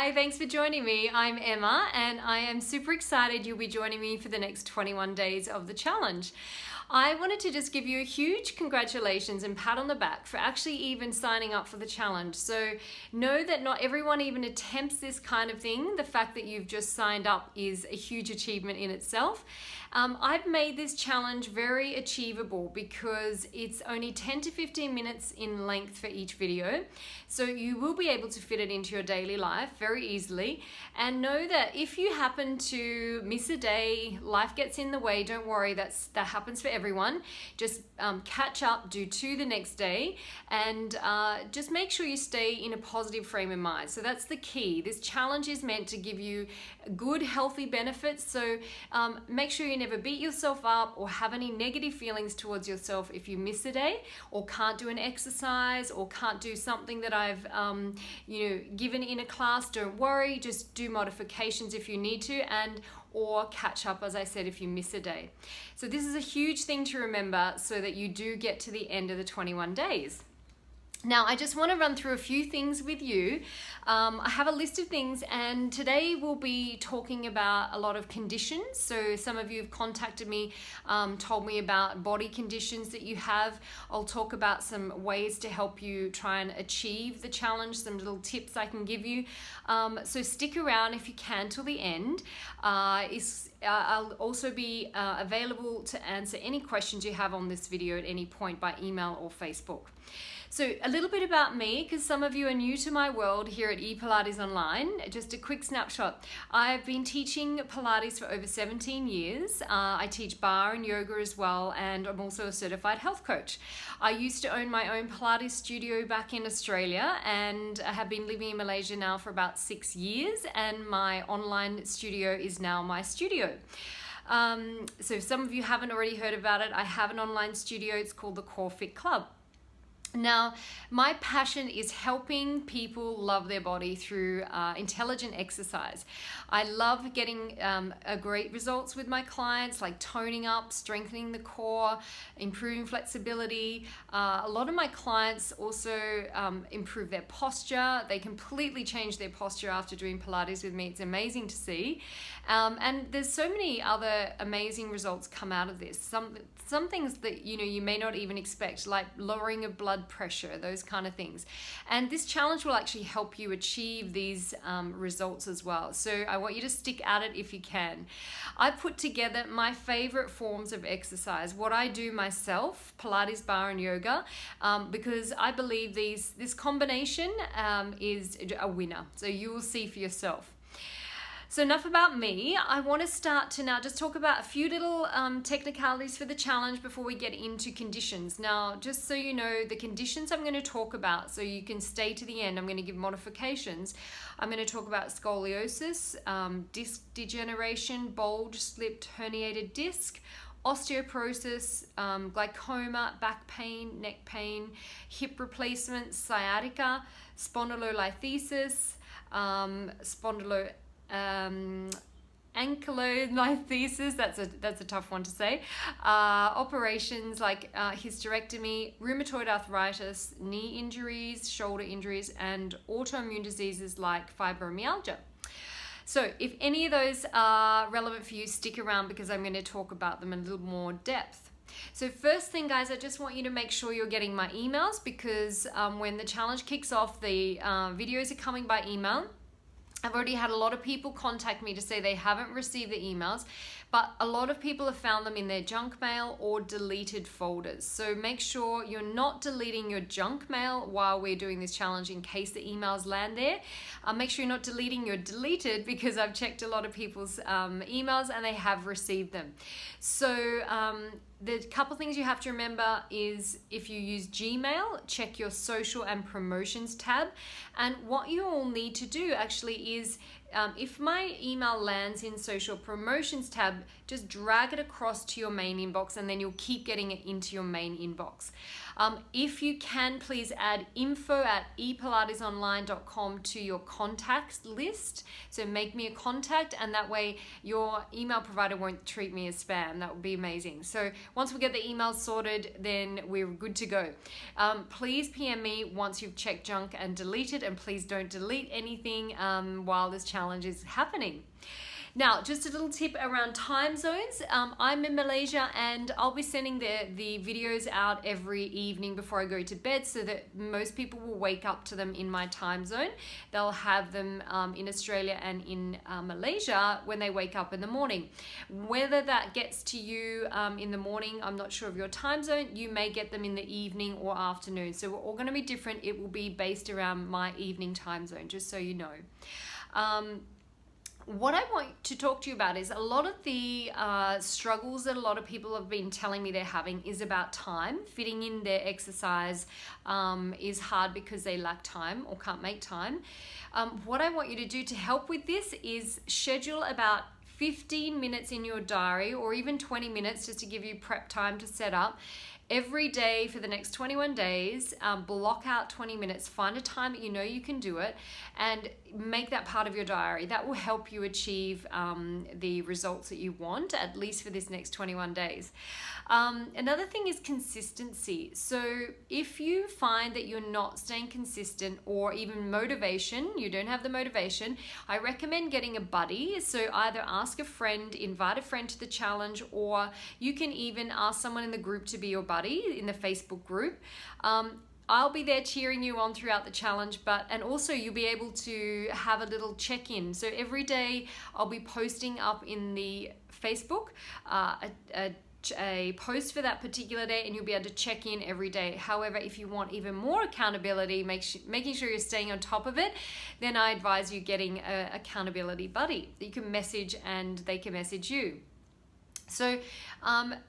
Hi, thanks for joining me. I'm Emma and I am super excited you'll be joining me for the next 21 days of the challenge. I wanted to just give you a huge congratulations and pat on the back for actually even signing up for the challenge. So know that not everyone even attempts this kind of thing. The fact that you've just signed up is a huge achievement in itself. I've made this challenge very achievable because it's only 10 to 15 minutes in length for each video. So you will be able to fit it into your daily life very easily. And know that if you happen to miss a day, life gets in the way, don't worry, that happens for everyone. Just catch up, do 2 the next day, and just make sure you stay in a positive frame of mind. So that's the key. This challenge is meant to give you good, healthy benefits. So make sure you never beat yourself up or have any negative feelings towards yourself if you miss a day or can't do an exercise or can't do something that I've given in a class. Don't worry, just do modifications if you need to, and or catch up, as I said, if you miss a day. So this is a huge thing to remember so that you do get to the end of the 21 days. Now, I just want to run through a few things with you. I have a list of things, and today we'll be talking about a lot of conditions. So some of you have contacted me, told me about body conditions that you have. I'll talk about some ways to help you try and achieve the challenge, some little tips I can give you. So stick around if you can till the end. I'll also be available to answer any questions you have on this video at any point by email or Facebook. So a little bit about me, because some of you are new to my world here at ePilates Online. Just a quick snapshot. I've been teaching Pilates for over 17 years. I teach barre and yoga as well, and I'm also a certified health coach. I used to own my own Pilates studio back in Australia, and I have been living in Malaysia now for about 6 years, and my online studio is now my studio. So if some of you haven't already heard about it, I have an online studio. It's called the Core Fit Club. Now, my passion is helping people love their body through intelligent exercise. I love getting great results with my clients, like toning up, strengthening the core, improving flexibility. A lot of my clients also improve their posture. They completely change their posture after doing Pilates with me. It's amazing to see. And there's so many other amazing results come out of this. Some things that you may not even expect, like lowering of blood pressure, those kind of things. And this challenge will actually help you achieve these results as well. So I want you to stick at it if you can. I put together my favorite forms of exercise, what I do myself, Pilates, barre and yoga, because I believe this combination is a winner. So you will see for yourself. So enough about me. I want to start to now just talk about a few little technicalities for the challenge before we get into conditions. Now, just so you know, the conditions I'm going to talk about, so you can stay to the end, I'm going to give modifications. I'm going to talk about scoliosis, disc degeneration, bulge, slipped, herniated disc, osteoporosis, glaucoma, back pain, neck pain, hip replacement, sciatica, spondylolisthesis, ankylolisthesis, that's a tough one to say, operations like hysterectomy, rheumatoid arthritis, knee injuries, shoulder injuries, and autoimmune diseases like fibromyalgia. So if any of those are relevant for you, stick around because I'm going to talk about them in a little more depth. So first thing, guys, I just want you to make sure you're getting my emails, because when the challenge kicks off, the videos are coming by email. I've already had a lot of people contact me to say they haven't received the emails, but a lot of people have found them in their junk mail or deleted folders. So make sure you're not deleting your junk mail while we're doing this challenge in case the emails land there. Make sure you're not deleting your deleted, because I've checked a lot of people's emails and they have received them. So the couple things you have to remember is if you use Gmail, check your social and promotions tab. And what you all need to do actually is if my email lands in social promotions tab, just drag it across to your main inbox, and then you'll keep getting it into your main inbox. If you can, please add info@epilatesonline.com to your contacts list. So make me a contact, and that way your email provider won't treat me as spam. That would be amazing. So once we get the emails sorted, then we're good to go. Please PM me once you've checked junk and deleted, and please don't delete anything while this challenge is happening. Now, just a little tip around time zones. I'm in Malaysia, and I'll be sending the videos out every evening before I go to bed, so that most people will wake up to them in my time zone. They'll have them in Australia and in Malaysia when they wake up in the morning. Whether that gets to you in the morning, I'm not sure of your time zone. You may get them in the evening or afternoon. So we're all going to be different. It will be based around my evening time zone, just so you know. What I want to talk to you about is a lot of the struggles that a lot of people have been telling me they're having is about time. Fitting in their exercise is hard because they lack time or can't make time. What I want you to do to help with this is schedule about 15 minutes in your diary, or even 20 minutes just to give you prep time to set up. Every day for the next 21 days, block out 20 minutes, find a time that you know you can do it, and make that part of your diary. That will help you achieve the results that you want, at least for this next 21 days. Another thing is consistency. So if you find that you're not staying consistent, or even motivation, you don't have the motivation, I recommend getting a buddy. So either ask a friend, invite a friend to the challenge, or you can even ask someone in the group to be your buddy in the Facebook group. I'll be there cheering you on throughout the challenge, and also you'll be able to have a little check-in. So every day I'll be posting up in the Facebook a post for that particular day, and you'll be able to check in every day. However, if you want even more accountability, making sure you're staying on top of it, then I advise you getting an accountability buddy that you can message and they can message you. So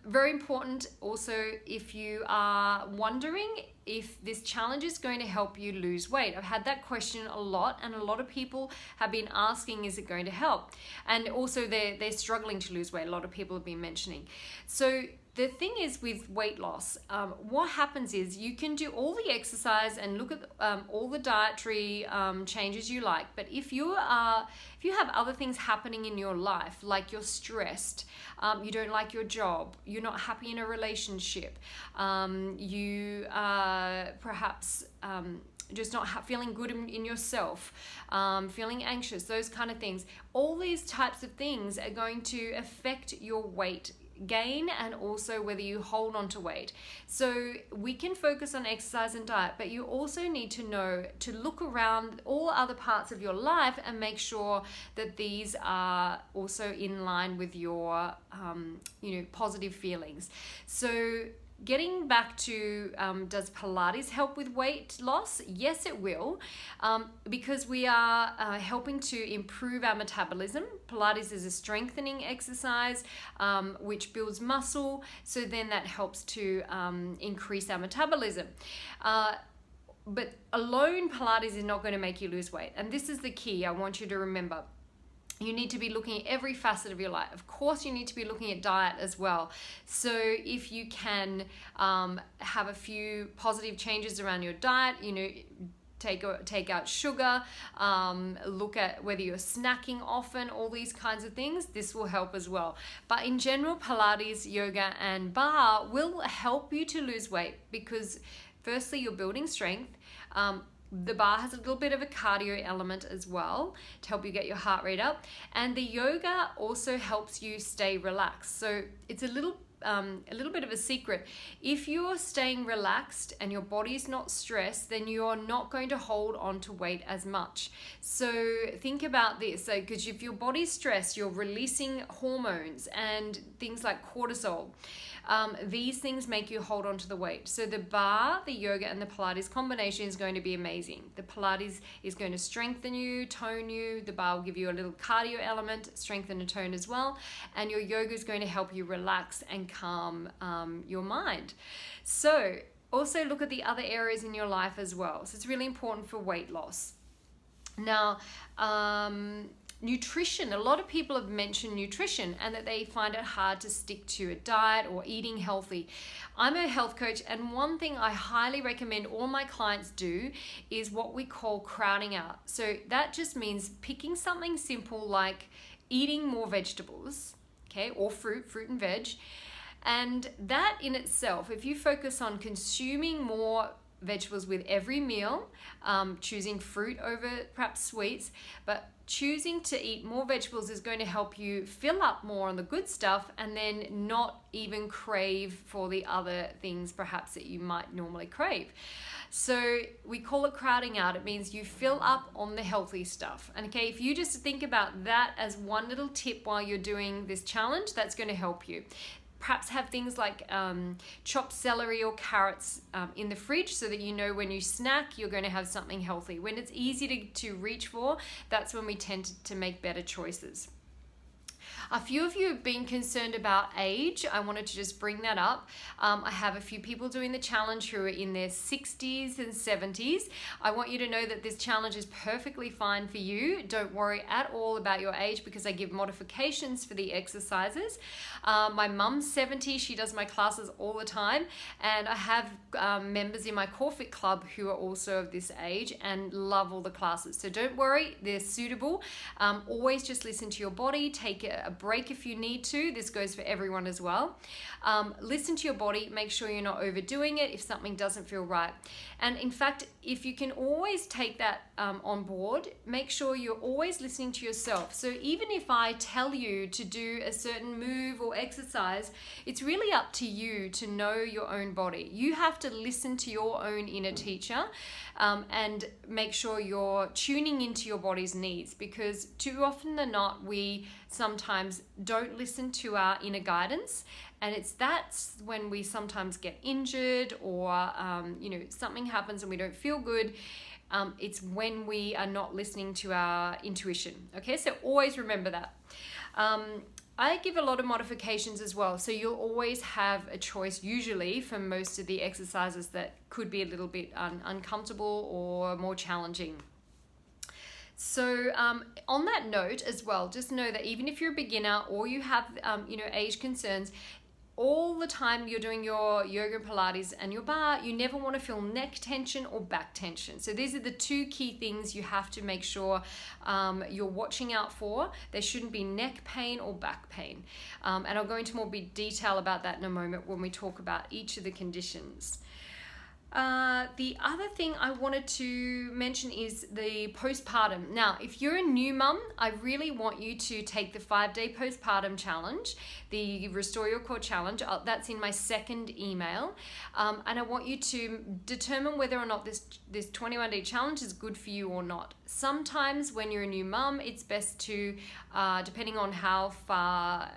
very important also, if you are wondering if this challenge is going to help you lose weight. I've had that question a lot, and a lot of people have been asking, is it going to help? And also they're struggling to lose weight. A lot of people have been mentioning. So the thing is with weight loss, what happens is you can do all the exercise and look at all the dietary changes you like, but if you have other things happening in your life, like you're stressed, you don't like your job, you're not happy in a relationship, you are perhaps just not feeling good in yourself, feeling anxious, those kind of things. All these types of things are going to affect your weight gain, and also whether you hold on to weight. So we can focus on exercise and diet, but you also need to know to look around all other parts of your life and make sure that these are also in line with your positive feelings. So getting back to does Pilates help with weight loss? Yes, it will, because we are helping to improve our metabolism. Pilates is a strengthening exercise which builds muscle, so then that helps to increase our metabolism. But alone, Pilates is not going to make you lose weight, and this is the key I want you to remember. You need to be looking at every facet of your life. Of course, you need to be looking at diet as well. So if you can have a few positive changes around your diet, take out sugar, look at whether you're snacking often, all these kinds of things, this will help as well. But in general, Pilates, yoga, and barre will help you to lose weight because firstly, you're building strength. The barre has a little bit of a cardio element as well to help you get your heart rate up, and the yoga also helps you stay relaxed. So it's a little bit of a secret. If you're staying relaxed and your body's not stressed, then you're not going to hold on to weight as much. So think about this, because if your body's stressed, you're releasing hormones and things like cortisol. These things make you hold on to the weight. So the barre, the yoga, and the Pilates combination is going to be amazing. The Pilates is going to strengthen you, tone you. The barre will give you a little cardio element, strengthen and tone as well. And your yoga is going to help you relax and calm your mind. So also look at the other areas in your life as well. So it's really important for weight loss. Now, nutrition. A lot of people have mentioned nutrition and that they find it hard to stick to a diet or eating healthy. I'm a health coach, and one thing I highly recommend all my clients do is what we call crowding out. So that just means picking something simple like eating more vegetables, okay, or fruit and veg. And that in itself, if you focus on consuming more vegetables with every meal, choosing fruit over perhaps sweets, but choosing to eat more vegetables is going to help you fill up more on the good stuff and then not even crave for the other things perhaps that you might normally crave. So we call it crowding out. It means you fill up on the healthy stuff. And okay, if you just think about that as one little tip while you're doing this challenge, that's going to help you. Perhaps have things like chopped celery or carrots in the fridge so that you know when you snack, you're going to have something healthy. When it's easy to reach for, that's when we tend to make better choices. A few of you have been concerned about age. I wanted to just bring that up. I have a few people doing the challenge who are in their 60s and 70s. I want you to know that this challenge is perfectly fine for you. Don't worry at all about your age because I give modifications for the exercises. My mum's 70, she does my classes all the time, and I have members in my CoreFit club who are also of this age and love all the classes. So don't worry, they're suitable. Always just listen to your body, take a break if you need to. This goes for everyone as well. Listen to your body, make sure you're not overdoing it if something doesn't feel right. And in fact, if you can always take that on board, make sure you're always listening to yourself. So even if I tell you to do a certain move or exercise, it's really up to you to know your own body. You have to listen to your own inner teacher and make sure you're tuning into your body's needs, because too often than not, we sometimes don't listen to our inner guidance, and that's when we sometimes get injured or something happens and we don't feel good. It's when we are not listening to our intuition. Okay, so always remember that. I give a lot of modifications as well, so you'll always have a choice usually for most of the exercises that could be a little bit uncomfortable or more challenging. So on that note as well, just know that even if you're a beginner or you have age concerns, all the time you're doing your yoga and Pilates and your bar, you never want to feel neck tension or back tension. So these are the two key things you have to make sure you're watching out for. There shouldn't be neck pain or back pain. And I'll go into more detail about that in a moment when we talk about each of the conditions. The other thing I wanted to mention is the postpartum. Now, if you're a new mum, I really want you to take the 5-day postpartum challenge, the Restore Your Core challenge. That's in my second email. And I want you to determine whether or not this 21-day challenge is good for you or not. Sometimes when you're a new mum, it's best to, depending on how far,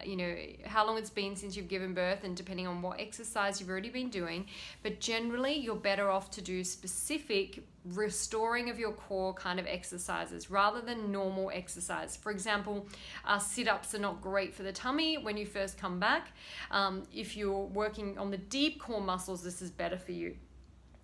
how long it's been since you've given birth and depending on what exercise you've already been doing, but generally you're better off to do specific restoring of your core kind of exercises rather than normal exercise. For example, sit-ups are not great for the tummy when you first come back. If you're working on the deep core muscles, this is better for you.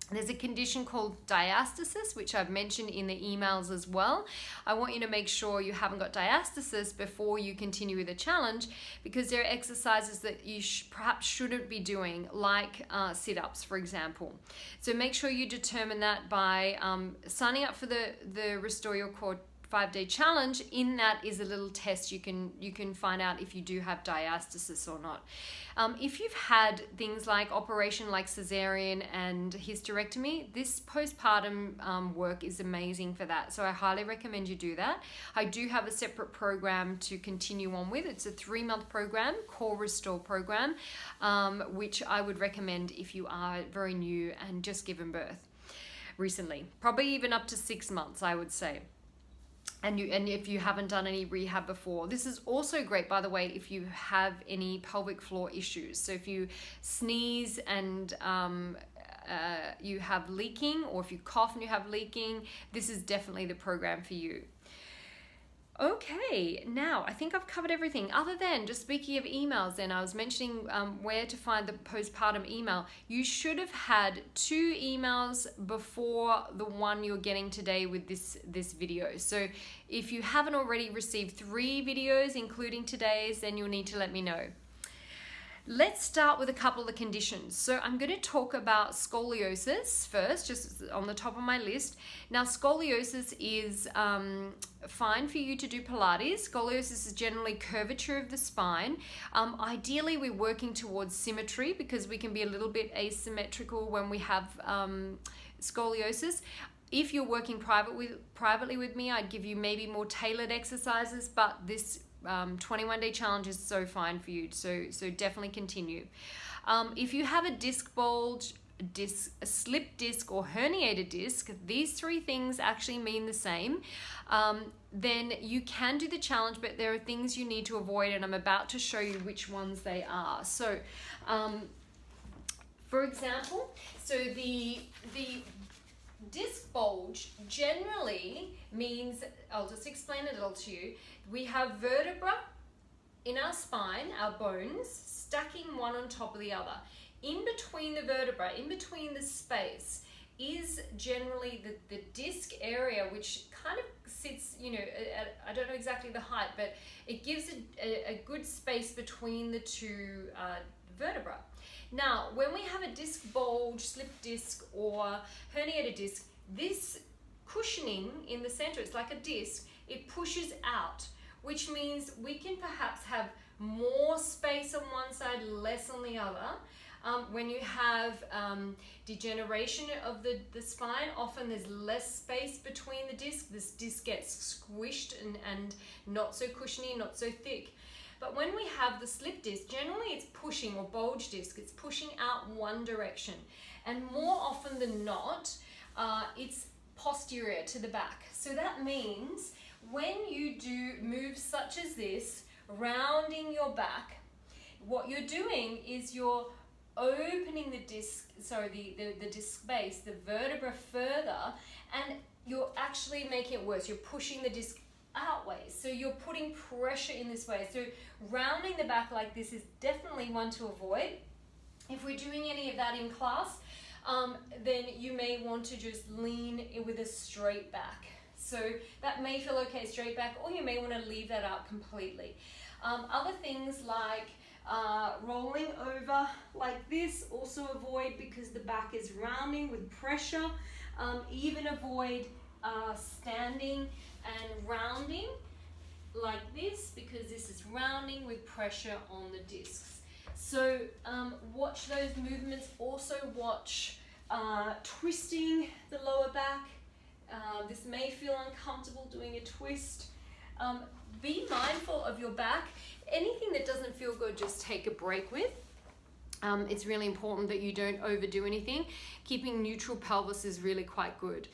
There's a condition called diastasis, which I've mentioned in the emails as well. I want you to make sure you haven't got diastasis before you continue with the challenge, because there are exercises that you perhaps shouldn't be doing, like sit-ups, for example. So make sure you determine that by signing up for the Restore Your Core 5-day challenge. In that is a little test you can find out if you do have diastasis or not. If you've had things like operation like cesarean and hysterectomy, this postpartum work is amazing for that. So I highly recommend you do that. I do have a separate program to continue on with. It's a 3-month program, Core Restore program, which I would recommend if you are very new and just given birth recently. Probably even up to 6 months, I would say. And if you haven't done any rehab before. This is also great, by the way, if you have any pelvic floor issues. So if you sneeze and you have leaking, or if you cough and you have leaking, this is definitely the program for you. Okay, now I think I've covered everything other than just speaking of emails. Then I was mentioning where to find the postpartum email. You should have had 2 emails before the one you're getting today with this video. So if you haven't already received 3 videos, including today's, then you'll need to let me know. Let's start with a couple of the conditions. So I'm going to talk about scoliosis first, just on the top of my list. Now, scoliosis is fine for you to do Pilates. Scoliosis is generally curvature of the spine. Ideally, we're working towards symmetry because we can be a little bit asymmetrical when we have scoliosis. If you're working privately with me, I'd give you maybe more tailored exercises, but this 21-day challenge is so fine for you, so definitely continue. If you have a disc bulge, a slip disc, or herniated disc, these 3 things actually mean the same, then you can do the challenge, but there are things you need to avoid, and I'm about to show you which ones they are. So for example, so the disc bulge generally means, I'll just explain it all to you. We have vertebra in our spine, our bones, stacking one on top of the other. In between the vertebra, in between the space, is generally the disc area, which kind of sits, I don't know exactly the height, but it gives a good space between the 2 vertebra. Now, when we have a disc bulge, slip disc, or herniated disc, this cushioning in the center, it's like a disc, it pushes out, which means we can perhaps have more space on one side, less on the other. When you have degeneration of the spine, often there's less space between the disc. This disc gets squished and not so cushiony, not so thick. But when we have the slip disc, generally it's pushing, or bulge disc, it's pushing out one direction. And more often than not, it's posterior to the back. So that means when you do moves such as this, rounding your back, what you're doing is you're opening the disc, the disc base, the vertebra further, and you're actually making it worse. You're pushing the disc outways, so you're putting pressure in this way. So rounding the back like this is definitely one to avoid. If we're doing any of that in class, then you may want to just lean with a straight back. So that may feel okay, straight back, or you may want to leave that out completely. Other things like rolling over like this, also avoid because the back is rounding with pressure. Even avoid standing and rounding like this because this is rounding with pressure on the discs. So watch those movements. Also watch twisting the lower back. This may feel uncomfortable doing a twist. Be mindful of your back. Anything that doesn't feel good, just take a break with. It's really important that you don't overdo anything. Keeping neutral pelvis is really quite good.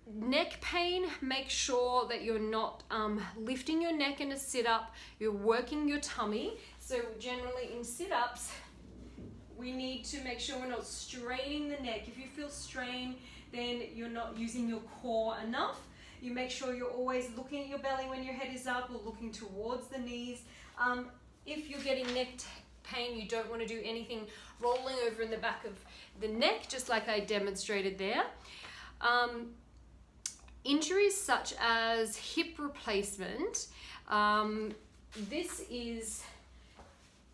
Neck pain, make sure that you're not lifting your neck in a sit-up. You're working your tummy. So generally in sit-ups, we need to make sure we're not straining the neck. If you feel strain, then you're not using your core enough. You make sure you're always looking at your belly when your head is up, or looking towards the knees. If you're getting neck pain, you don't want to do anything rolling over in the back of the neck, just like I demonstrated there. Injuries such as hip replacement, this is,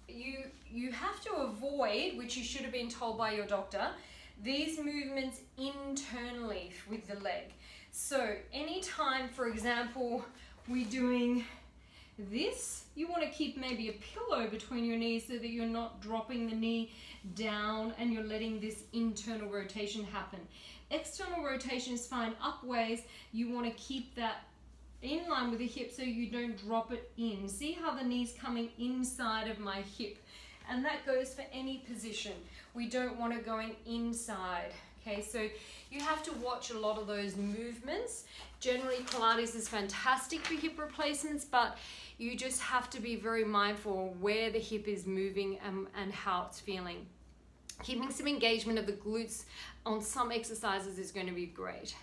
you have to avoid, which you should have been told by your doctor, these movements internally with the leg. So anytime, for example, we're doing this, you want to keep maybe a pillow between your knees so that you're not dropping the knee down and you're letting this internal rotation happen. External rotation is fine. Upways, you want to keep that in line with the hip so you don't drop it in. See how the knee's coming inside of my hip? And that goes for any position. We don't want it going inside. Okay, so you have to watch a lot of those movements. Generally, Pilates is fantastic for hip replacements, but you just have to be very mindful where the hip is moving and how it's feeling. Keeping some engagement of the glutes on some exercises is going to be great.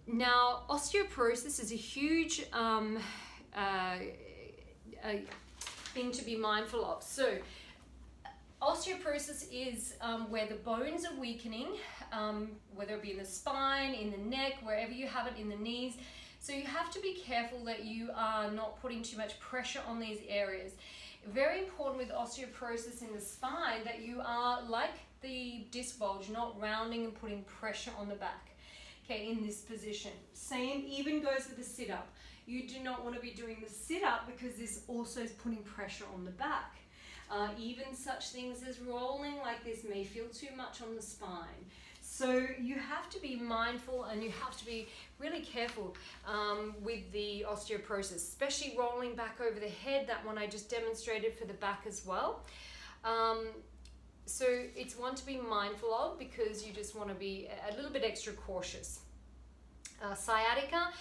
Now, osteoporosis is a huge thing to be mindful of. So, osteoporosis is where the bones are weakening, whether it be in the spine, in the neck, wherever you have it, in the knees. So you have to be careful that you are not putting too much pressure on these areas. Very important with osteoporosis in the spine that you are, like the disc bulge, not rounding and putting pressure on the back. Okay, in this position. Same even goes with the sit-up. You do not want to be doing the sit-up because this also is putting pressure on the back. Even such things as rolling like this may feel too much on the spine. So you have to be mindful and you have to be really careful with the osteoporosis, especially rolling back over the head, that one I just demonstrated for the back as well. So it's one to be mindful of because you just want to be a little bit extra cautious. Sciatica,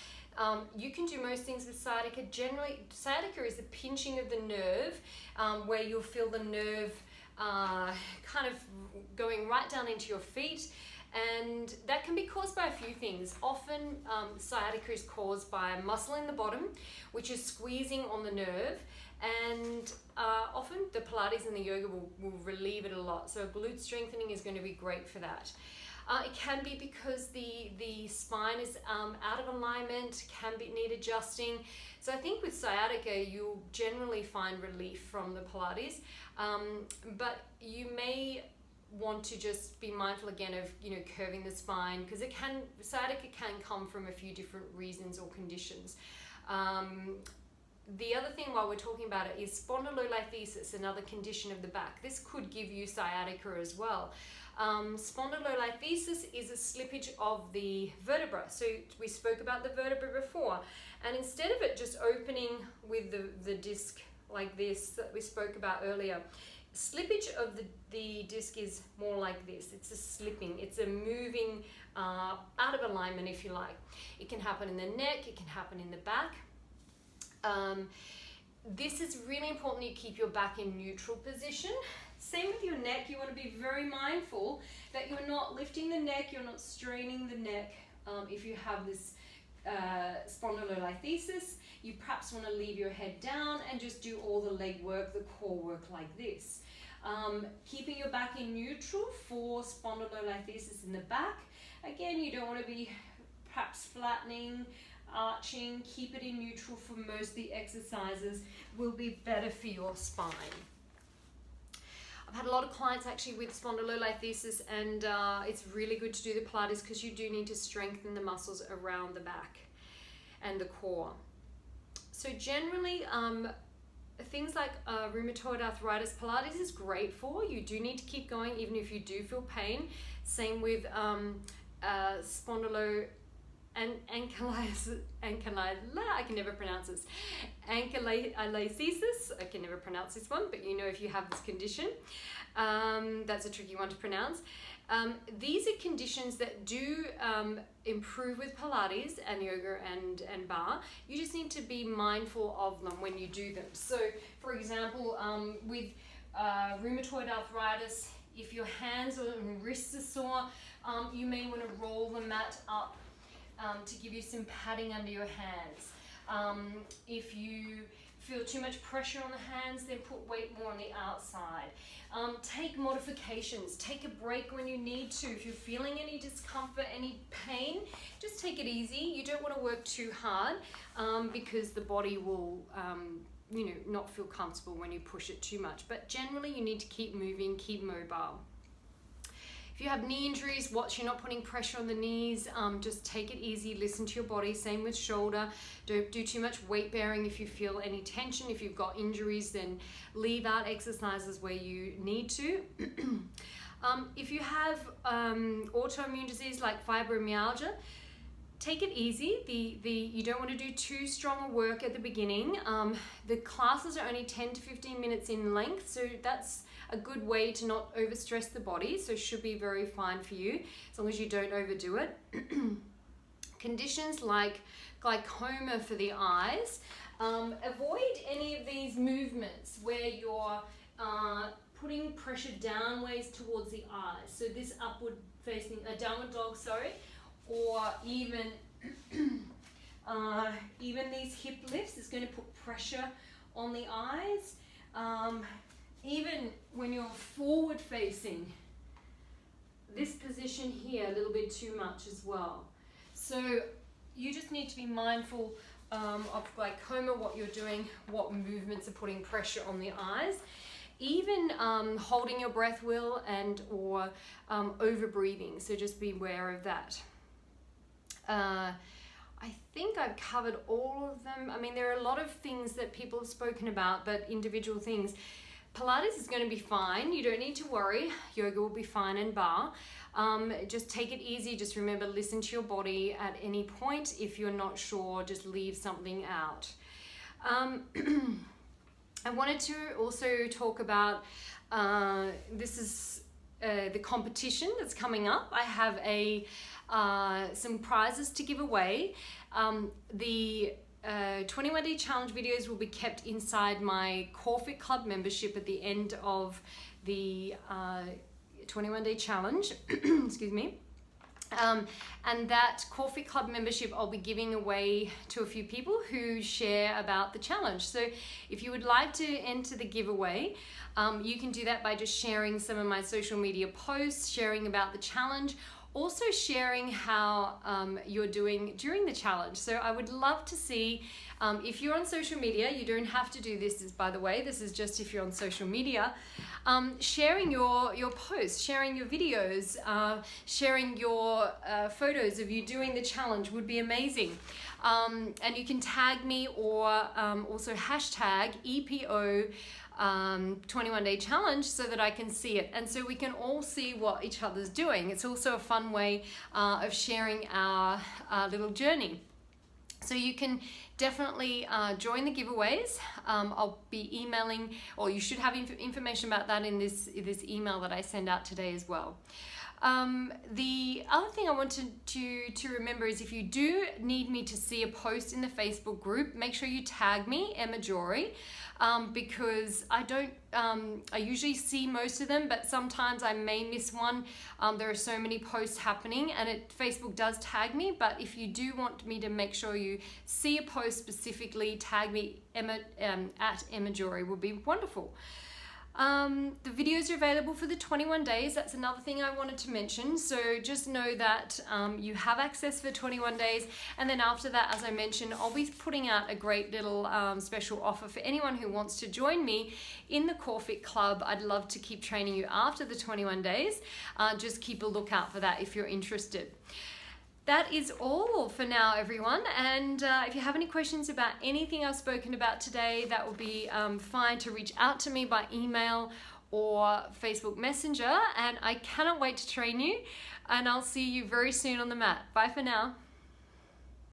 you can do most things with sciatica. Generally, sciatica is the pinching of the nerve where you'll feel the nerve kind of going right down into your feet. And that can be caused by a few things. Often sciatica is caused by a muscle in the bottom, which is squeezing on the nerve. And often the Pilates and the yoga will relieve it a lot. So glute strengthening is going to be great for that. It can be because the spine is out of alignment, need adjusting. So I think with sciatica, you'll generally find relief from the Pilates. But you may want to just be mindful again of, curving the spine, because sciatica can come from a few different reasons or conditions. The other thing while we're talking about it is spondylolisthesis, another condition of the back. This could give you sciatica as well. Spondylolisthesis is a slippage of the vertebra. So we spoke about the vertebra before, and instead of it just opening with the disc like this that we spoke about earlier, slippage of the disc is more like this. It's a slipping, it's a moving out of alignment, if you like. It can happen in the neck, it can happen in the back. This is really important that you keep your back in neutral position. Same with your neck. You want to be very mindful that you're not lifting the neck, you're not straining the neck. If you have this spondylolisthesis, you perhaps want to leave your head down and just do all the leg work, the core work like this. Keeping your back in neutral for spondylolisthesis in the back. Again, you don't want to be perhaps flattening, arching. Keep it in neutral for most of the exercises, will be better for your spine. I've had a lot of clients actually with spondylolisthesis, and it's really good to do the Pilates because you do need to strengthen the muscles around the back and the core. So generally, things like rheumatoid arthritis, Pilates is great for. You do need to keep going even if you do feel pain. Same with spondylo and ankylosis, I can never pronounce this. Ankylosis, I can never pronounce this one, but if you have this condition, that's a tricky one to pronounce. These are conditions that do improve with Pilates and yoga and barre. You just need to be mindful of them when you do them. So, for example, with rheumatoid arthritis, if your hands or wrists are sore, you may want to roll the mat up to give you some padding under your hands. If you feel too much pressure on the hands, then put weight more on the outside. Take modifications. Take a break when you need to. If you're feeling any discomfort, any pain, just take it easy. You don't want to work too hard because the body will not feel comfortable when you push it too much. But generally, you need to keep moving, keep mobile. If you have knee injuries, watch you're not putting pressure on the knees. Just take it easy, listen to your body. Same with shoulder. Don't do too much weight bearing if you feel any tension. If you've got injuries, then leave out exercises where you need to. If you have autoimmune disease like fibromyalgia, take it easy. You don't want to do too strong a work at the beginning. The classes are only 10 to 15 minutes in length, so that's a good way to not overstress the body, so should be very fine for you as long as you don't overdo it. Conditions like glaucoma for the eyes, avoid any of these movements where you're putting pressure downwards towards the eyes. So this upward facing, a downward dog, or even Even these hip lifts is going to put pressure on the eyes. Even when you're forward facing, this position here, a little bit too much as well. So you just need to be mindful of glaucoma, what you're doing, what movements are putting pressure on the eyes. Even holding your breath will or over breathing, so just be aware of that. I think I've covered all of them. I mean, there are a lot of things that people have spoken about, but individual things. Pilates is going to be fine. You don't need to worry. Yoga will be fine and barre. Just take it easy. Just remember, listen to your body at any point. If you're not sure, just leave something out. I wanted to also talk about, this is the competition that's coming up. I have some prizes to give away. The 21-day challenge videos will be kept inside my CoreFit Club membership at the end of the 21-day challenge. Excuse me. And that CoreFit Club membership I'll be giving away to a few people who share about the challenge. So if you would like to enter the giveaway, you can do that by just sharing some of my social media posts, sharing about the challenge, also sharing how you're doing during the challenge. So I would love to see, if you're on social media, you don't have to do this, by the way, this is just if you're on social media, sharing your posts, sharing your videos, sharing your photos of you doing the challenge would be amazing. And you can tag me or also hashtag EPO 21-day challenge so that I can see it, and so we can all see what each other's doing. It's also a fun way of sharing our little journey. So you can definitely join the giveaways. I'll be emailing, or you should have information about that in this email that I send out today as well. The other thing I wanted to remember is, if you do need me to see a post in the Facebook group, make sure you tag me, Emma Jory, because I usually see most of them, but sometimes I may miss one. There are so many posts happening, and Facebook does tag me, but if you do want me to make sure you see a post specifically, tag me, Emma, at Emma Jory would be wonderful. The videos are available for the 21 days. That's another thing I wanted to mention. So just know that you have access for 21 days. And then after that, as I mentioned, I'll be putting out a great little special offer for anyone who wants to join me in the CoreFit Club. I'd love to keep training you after the 21 days. Just keep a lookout for that if you're interested. That is all for now, everyone. And if you have any questions about anything I've spoken about today, that will be fine to reach out to me by email or Facebook Messenger. And I cannot wait to train you. And I'll see you very soon on the mat. Bye for now.